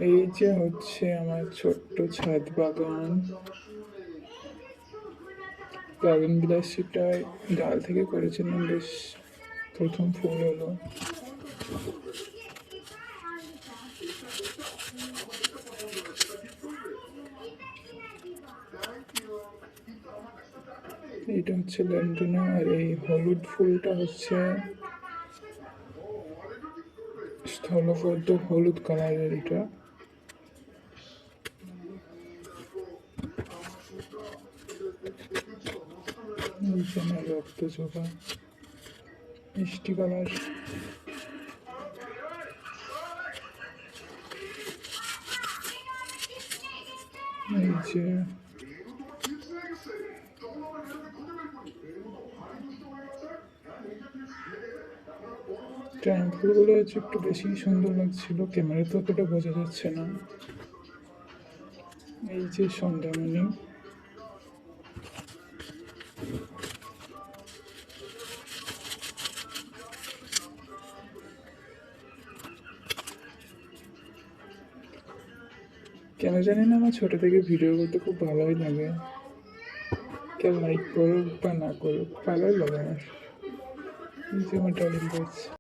এই যে হচ্ছে আমার ছোট্ট ছাদ বাগান। বাগান বিলাসীটায় ডাল থেকে করেছিলাম, বেশ প্রথম ফুল হলো। এটা হচ্ছে ল্যান্ডনা, আর এই হলুদ ফুলটা হচ্ছে স্থলপদ্ম, হলুদ কালারের। এটা রক্ত চোখা মিষ্টি কালার। এই যে ট্রায়াঙ্গেলগুলো হচ্ছে একটু বেশি সুন্দর লাগছিল, ক্যামেরাতে অতটা বোঝা যাচ্ছে না। এই যে সন্ধ্যামণি, কেন জানি না আমার ছোট থেকে ভিডিও করতে খুব ভালোই লাগে। কেউ লাইক করুক বা না করুক, ভালোই লাগে আমার। এই যে আমার ডালিম গাছ।